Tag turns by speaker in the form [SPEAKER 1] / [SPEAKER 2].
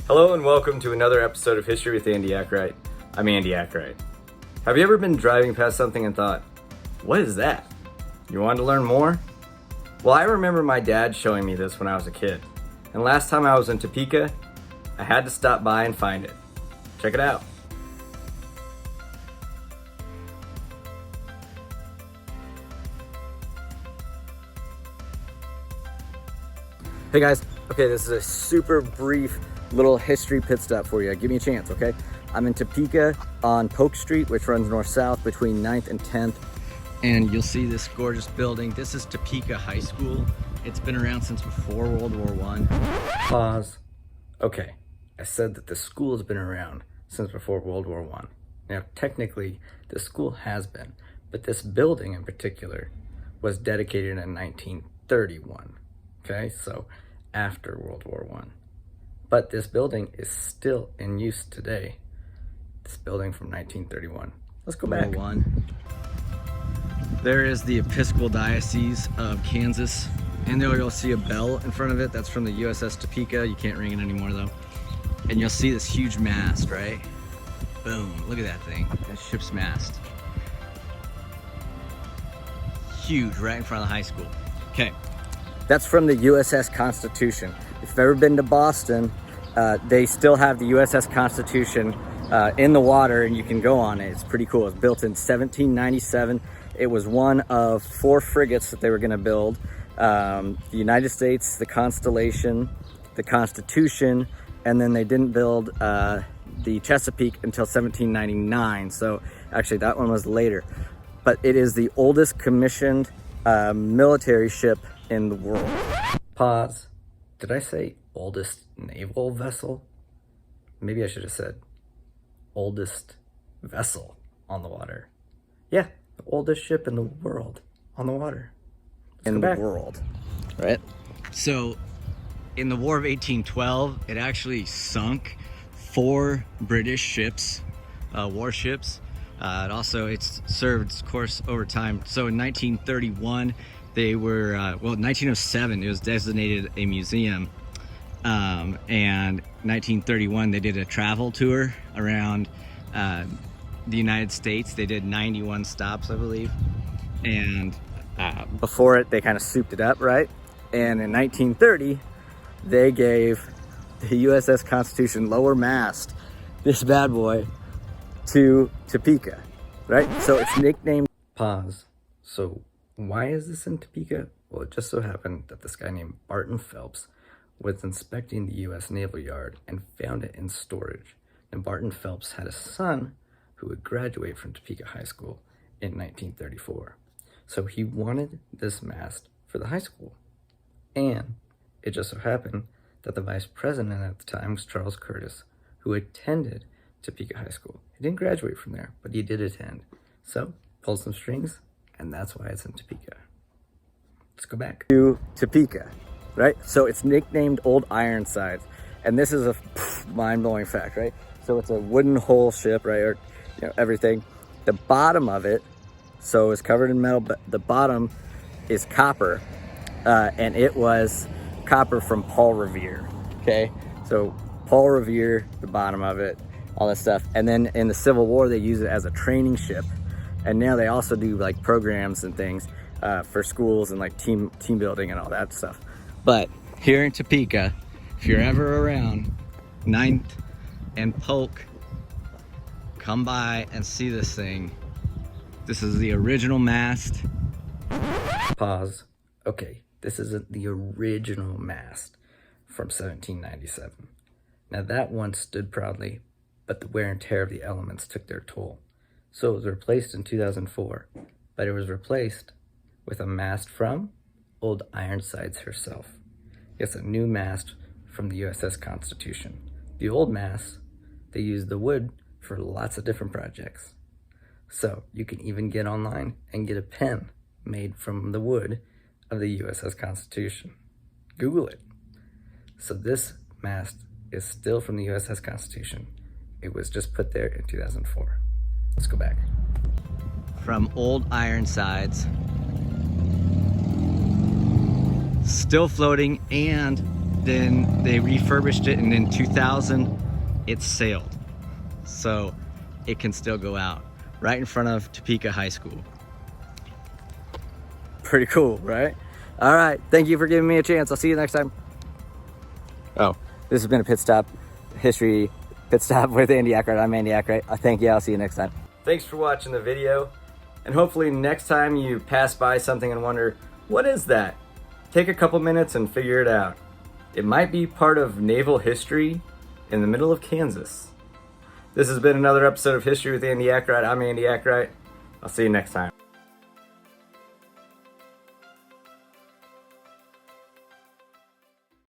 [SPEAKER 1] Hello and welcome to another episode of History with Andy Akright. I'm Andy Akright. Have you ever been driving past something and thought, what is that? You wanted to learn more? Well, I remember my dad showing me this when I was a kid. And last time I was in Topeka, I had to stop by and find it. Check it out. Hey guys, okay, this is a super brief little history pit stop for you. Give me a chance, okay? I'm in Topeka on Polk Street, which runs north-south between 9th and 10th. And you'll see this gorgeous building. This is Topeka High School. It's been around since before World War I. Pause. Okay, I said that the school has been around since before World War I. Now, technically, the school has been, but this building in particular was dedicated in 1931. Okay, so after World War I. But this building is still in use today. This building from 1931. Let's go back. There is the Episcopal Diocese of Kansas. And there you'll see a bell in front of it. That's from the USS Topeka. You can't ring it anymore though. And you'll see this huge mast, right? Boom, look at that thing, that ship's mast. Huge, right in front of the high school. Okay. That's from the USS Constitution. If you've ever been to Boston, they still have the USS Constitution in the water and you can go on it. It's pretty cool. It was built in 1797. It was one of 4 frigates that they were gonna build. The United States, the Constellation, the Constitution, and then they didn't build the Chesapeake until 1799. So actually that one was later. But it is the oldest commissioned military ship in the world. Pause. Did I say oldest naval vessel? Maybe I should have said oldest vessel on the water. Yeah, the oldest ship in the world on the water. In the world, right? So in the War of 1812, it actually sunk 4 British ships, warships. It's served its course over time. So in 1931, they were, well, 1907, it was designated a museum. And 1931, they did a travel tour around the United States. They did 91 stops, I believe. And before it, they kind of souped it up, right? And in 1930, they gave the USS Constitution lower mast, this bad boy, to Topeka, right? So it's nicknamed... Pause. So why is this in Topeka? Well, it just so happened that this guy named Barton Phelps was inspecting the U.S. Naval Yard and found it in storage. And Barton Phelps had a son who would graduate from Topeka High School in 1934. So he wanted this mast for the high school. And it just so happened that the vice president at the time was Charles Curtis, who attended Topeka High School. He didn't graduate from there, but he did attend. So, pulled some strings, and that's why it's in Topeka. Let's go back to Topeka, right? So it's nicknamed Old Ironsides, and this is a mind-blowing fact, right? So it's a wooden hull ship, right? Or, you know, everything. The bottom of it, so it's covered in metal, but the bottom is copper, and it was copper from Paul Revere. Okay, so Paul Revere, the bottom of it, all that stuff. And then in the Civil War, they use it as a training ship. And now they also do like programs and things for schools and like team building and all that stuff. But here in Topeka, if you're ever around 9th and Polk, come by and see this thing. This is the original mast. Pause. Okay, this isn't the original mast from 1797. Now that one stood proudly, but the wear and tear of the elements took their toll. So it was replaced in 2004, but it was replaced with a mast from Old Ironsides herself. Yes, a new mast from the USS Constitution. The old mast, they used the wood for lots of different projects. So you can even get online and get a pen made from the wood of the USS Constitution. Google it. So this mast is still from the USS Constitution. It was just put there in 2004. Let's go back. From Old Ironsides, still floating, and Then they refurbished it, and in 2000, it sailed. So it can still go out right in front of Topeka High School. Pretty cool, right? All right, thank you for giving me a chance. I'll see you next time. Oh, this has been a pit stop, history pit stop with Andy Akright. I'm Andy Akright. Thank you. I'll see you next time. Thanks for watching the video. And hopefully next time you pass by something and wonder, what is that? Take a couple minutes and figure it out. It might be part of naval history in the middle of Kansas. This has been another episode of History with Andy Akright. I'm Andy Akright. I'll see you next time.